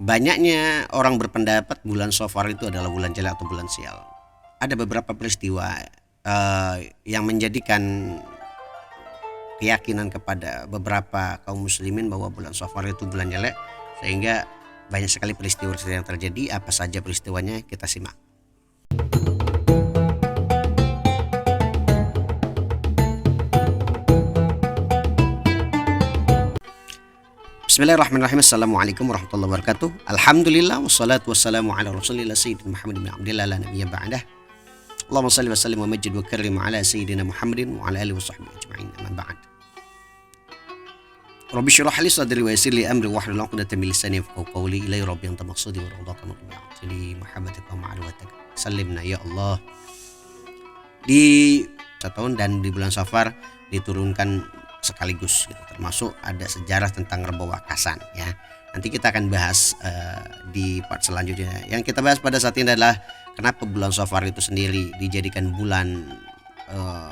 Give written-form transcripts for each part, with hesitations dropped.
Banyaknya orang berpendapat bulan Safar itu adalah bulan jelek atau bulan sial. Ada beberapa peristiwa yang menjadikan keyakinan kepada beberapa kaum muslimin bahwa bulan Safar itu bulan jelek, sehingga banyak sekali peristiwa yang terjadi. Apa saja peristiwanya, kita simak. Bismillahirrahmanirrahim. Assalamualaikum warahmatullahi wabarakatuh. Alhamdulillah wassalatu wassalamu ala Rasulillah sayyidina Muhammad bin Abdillah la nabiyya ba'dah. Allahumma salli wa sallim wa majid wa karim ala sayyidina Muhammadin wa ala alihi wa sahbihi ajma'in. Amma ba'd. Rabbi shrah li sadri wa yassir li amri wahlul 'uqdatam min lisani yafqahu qawli. Ilaihi rabbi anta maqsudi wa ridaka matbu'ati li muhabbatika wa ma'lumatika. Sallimna ya Allah. Di tahun dan di bulan Safar diturunkan sekaligus gitu, termasuk ada sejarah tentang Rebah Wakasan ya. Nanti kita akan bahas di part selanjutnya. Yang kita bahas pada saat ini adalah kenapa bulan Safar itu sendiri dijadikan bulan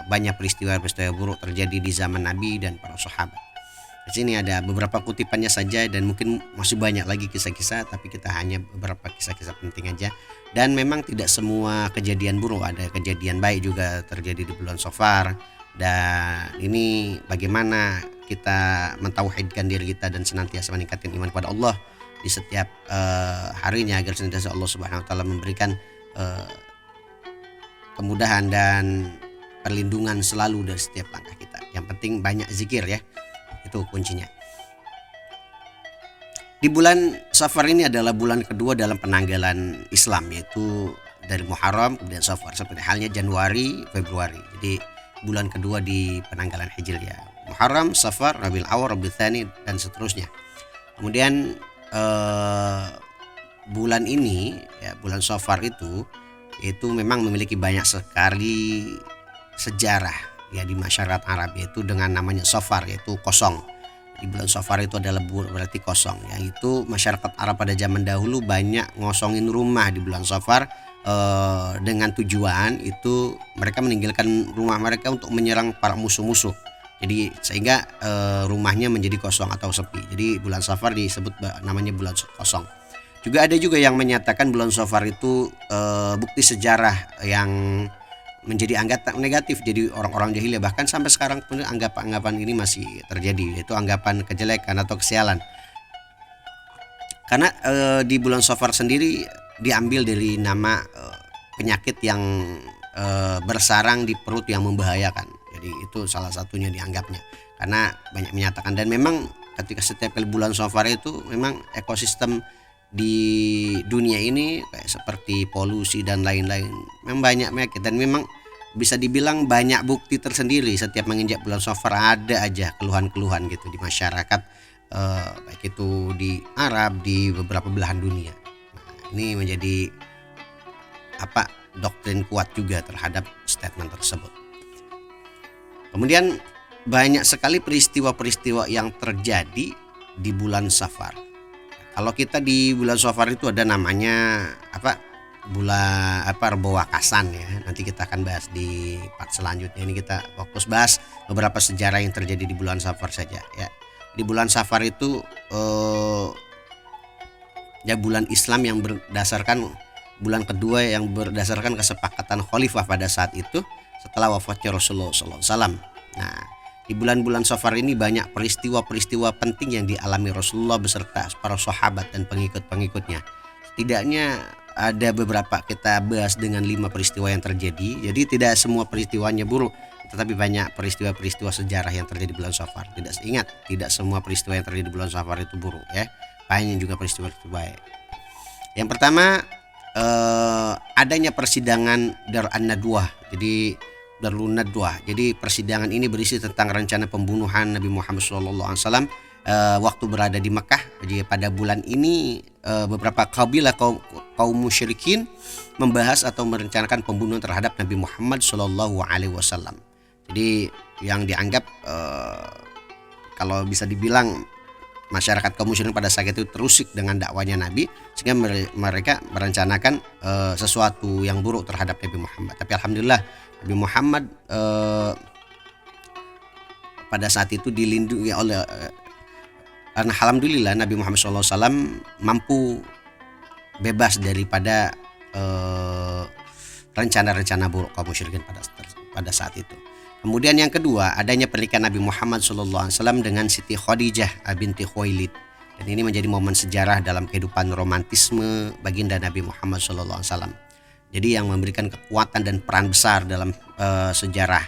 banyak peristiwa-peristiwa buruk terjadi di zaman Nabi dan para sahabat. Di sini ada beberapa kutipannya saja dan mungkin masih banyak lagi kisah-kisah, tapi kita hanya beberapa kisah-kisah penting aja. Dan memang tidak semua kejadian buruk, ada kejadian baik juga terjadi di bulan Safar. Dan ini bagaimana kita mentauhidkan diri kita dan senantiasa meningkatkan iman kepada Allah di setiap harinya, agar senantiasa Allah Subhanahu wa taala memberikan kemudahan dan perlindungan selalu dari setiap langkah kita. Yang penting banyak zikir ya. Itu kuncinya. Di bulan Safar ini adalah bulan kedua dalam penanggalan Islam, yaitu dari Muharram kemudian Safar, seperti halnya Januari, Februari. Jadi bulan kedua di penanggalan Hijriyah. Muharram, Safar, Rabiul Awwal, Rabiul Tsani dan seterusnya. Kemudian bulan ini ya, bulan Safar itu memang memiliki banyak sekali sejarah ya di masyarakat Arab, yaitu dengan namanya Safar, yaitu kosong. Di bulan Safar itu adalah berarti kosong, yaitu masyarakat Arab pada zaman dahulu banyak ngosongin rumah di bulan Safar dengan tujuan itu mereka meninggalkan rumah mereka untuk menyerang para musuh-musuh. Jadi sehingga rumahnya menjadi kosong atau sepi. Jadi bulan Safar disebut namanya bulan kosong. Juga ada juga yang menyatakan bulan Safar itu bukti sejarah yang menjadi anggapan negatif. Jadi orang-orang jahiliyah bahkan sampai sekarang pun anggapan ini masih terjadi, yaitu anggapan kejelekan atau kesialan. Karena di bulan Safar sendiri diambil dari nama penyakit yang bersarang di perut yang membahayakan. Jadi itu salah satunya dianggapnya, karena banyak menyatakan. Dan memang ketika setiap kali bulan Safar itu memang ekosistem di dunia ini kayak seperti polusi dan lain-lain memang banyak penyakit, dan memang bisa dibilang banyak bukti tersendiri setiap menginjak bulan Safar ada aja keluhan-keluhan gitu di masyarakat, baik itu di Arab, di beberapa belahan dunia. Ini menjadi doktrin kuat juga terhadap statement tersebut. Kemudian banyak sekali peristiwa-peristiwa yang terjadi di bulan Safar. Kalau kita di bulan Safar itu ada namanya bulan Rebah Wakasan ya. Nanti kita akan bahas di part selanjutnya. Ini kita fokus bahas beberapa sejarah yang terjadi di bulan Safar saja ya. Di bulan Safar itu ya bulan Islam yang berdasarkan bulan kedua yang berdasarkan kesepakatan khalifah pada saat itu setelah wafatnya Rasulullah SAW. Nah, di bulan-bulan Safar ini banyak peristiwa-peristiwa penting yang dialami Rasulullah beserta para sahabat dan pengikut-pengikutnya. Setidaknya ada beberapa kita bahas dengan 5 peristiwa yang terjadi. Jadi tidak semua peristiwanya buruk, tetapi banyak peristiwa-peristiwa sejarah yang terjadi di bulan Safar. Tidak semua peristiwa yang terjadi di bulan Safar itu buruk ya. Banyak juga peristiwa-peristiwa baik. Yang pertama adanya persidangan Dar an-Nadwah. Jadi Darun Nadwah. Jadi persidangan ini berisi tentang rencana pembunuhan Nabi Muhammad SAW waktu berada di Mekah. Jadi pada bulan ini beberapa kabilah kaum musyrikin membahas atau merencanakan pembunuhan terhadap Nabi Muhammad SAW. Jadi yang dianggap kalau bisa dibilang masyarakat kaum musyrikin pada saat itu terusik dengan dakwanya Nabi, sehingga mereka merencanakan sesuatu yang buruk terhadap Nabi Muhammad. Tapi alhamdulillah Nabi Muhammad pada saat itu dilindungi oleh karena alhamdulillah Nabi Muhammad SAW mampu bebas daripada rencana-rencana buruk kaum musyrikin pada saat itu. Kemudian yang kedua, adanya pernikahan Nabi Muhammad SAW dengan Siti Khadijah binti Khuwailid. Dan ini menjadi momen sejarah dalam kehidupan romantisme baginda Nabi Muhammad SAW. Jadi yang memberikan kekuatan dan peran besar dalam sejarah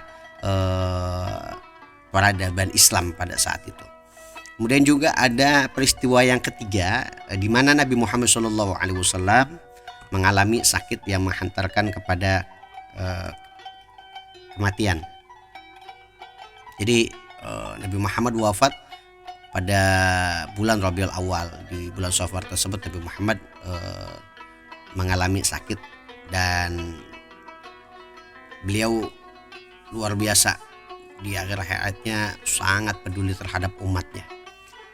peradaban Islam pada saat itu. Kemudian juga ada peristiwa yang ketiga, di mana Nabi Muhammad SAW mengalami sakit yang menghantarkan kepada kematian. Jadi Nabi Muhammad wafat pada bulan Rabiul Awal. Di bulan Safar tersebut Nabi Muhammad mengalami sakit dan beliau luar biasa di akhir hayatnya sangat peduli terhadap umatnya.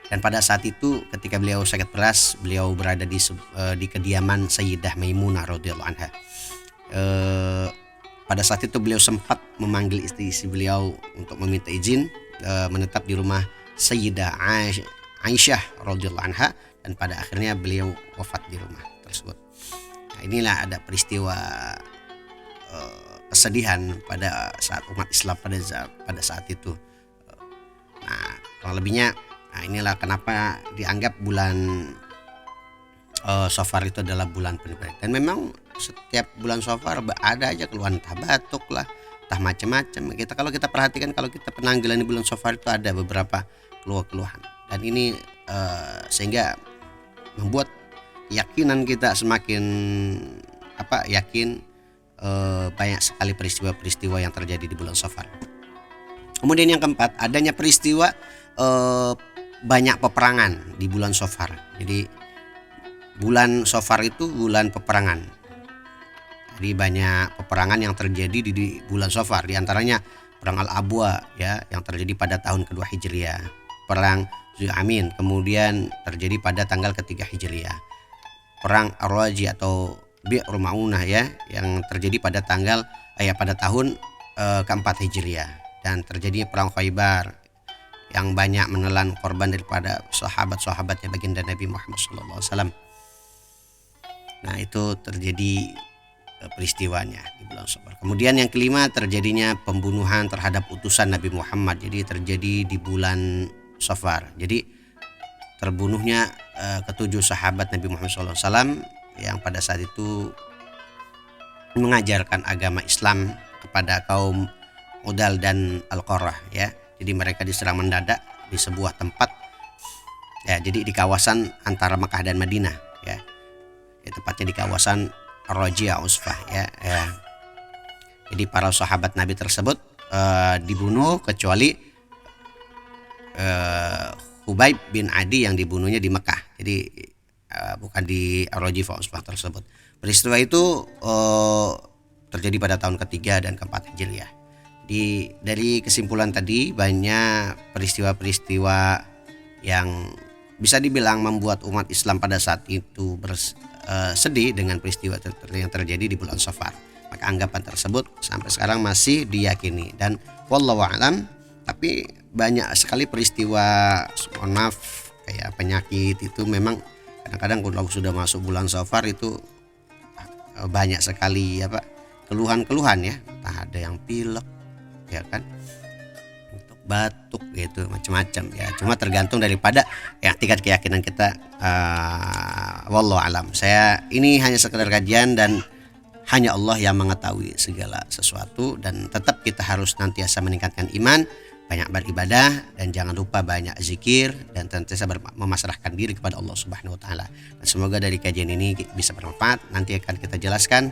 Dan pada saat itu ketika beliau sakit keras, beliau berada di kediaman Sayyidah Maimunah radhiyallahu anha. Pada saat itu beliau sempat memanggil istri-istri beliau untuk meminta izin menetap di rumah Sayyidah Aisyah radhiyallahu anha, dan pada akhirnya beliau wafat di rumah tersebut. Nah, inilah ada peristiwa kesedihan pada saat umat Islam pada saat itu. Nah, kurang lebihnya, inilah kenapa dianggap bulan Safar itu adalah bulan penuh baik. Dan memang setiap bulan Safar ada aja keluhan, entah batuk lah, entah macam-macam. Kalau kita perhatikan, kalau kita penanggalan di bulan Safar itu ada beberapa keluhan. Dan ini sehingga membuat keyakinan kita semakin yakin banyak sekali peristiwa-peristiwa yang terjadi di bulan Safar. Kemudian yang keempat, adanya peristiwa banyak peperangan di bulan Safar. Jadi bulan Safar itu bulan peperangan. Jadi banyak peperangan yang terjadi di bulan Safar. Di antaranya perang Al-Abwa ya, yang terjadi pada tahun kedua Hijriah. Perang Zul'amin kemudian terjadi pada tanggal ketiga Hijriah. Perang Ar-Raji atau Bi'r Ma'unah ya, yang terjadi pada pada tahun keempat Hijriah. Dan terjadinya perang Khaybar yang banyak menelan korban daripada sahabat-sahabatnya baginda Nabi Muhammad SAW. Nah, itu terjadi peristiwanya di bulan Safar. Kemudian yang kelima, terjadinya pembunuhan terhadap utusan Nabi Muhammad. Jadi terjadi di bulan Safar. Jadi terbunuhnya ketujuh sahabat Nabi Muhammad SAW yang pada saat itu mengajarkan agama Islam kepada kaum Udal dan Al-Qurrah ya. Jadi mereka diserang mendadak di sebuah tempat ya, jadi di kawasan antara Mekah dan Madinah ya. Tepatnya di kawasan Ar-Raji' Usfah ya. Jadi para sahabat Nabi tersebut dibunuh kecuali Hubaib bin Adi yang dibunuhnya di Mekah. Jadi bukan di Ar-Raji' Usfah tersebut. Peristiwa itu terjadi pada tahun ketiga dan keempat Hijriah. Dari kesimpulan tadi, banyak peristiwa-peristiwa yang bisa dibilang membuat umat Islam pada saat itu sedih dengan peristiwa yang terjadi di bulan Safar. Maka anggapan tersebut sampai sekarang masih diyakini. Dan wallahu a'lam, tapi banyak sekali peristiwa, mohon maaf, kayak penyakit itu memang kadang-kadang kalau sudah masuk bulan Safar itu banyak sekali keluhan-keluhan ya. Entah ada yang pilek ya kan, batuk gitu, macam-macam ya. Cuma tergantung daripada tingkat keyakinan kita. Wallahu alam. Ini hanya sekedar kajian dan hanya Allah yang mengetahui segala sesuatu, dan tetap kita harus nantiasa meningkatkan iman, banyak beribadah, dan jangan lupa banyak zikir, dan senantiasa memasrahkan diri kepada Allah Subhanahu wa taala. Dan semoga dari kajian ini bisa bermanfaat. Nanti akan kita jelaskan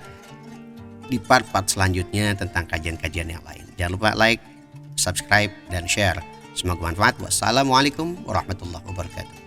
di part-part selanjutnya tentang kajian-kajian yang lain. Jangan lupa like, subscribe, dan share. Semoga bermanfaat. Wassalamualaikum warahmatullahi wabarakatuh.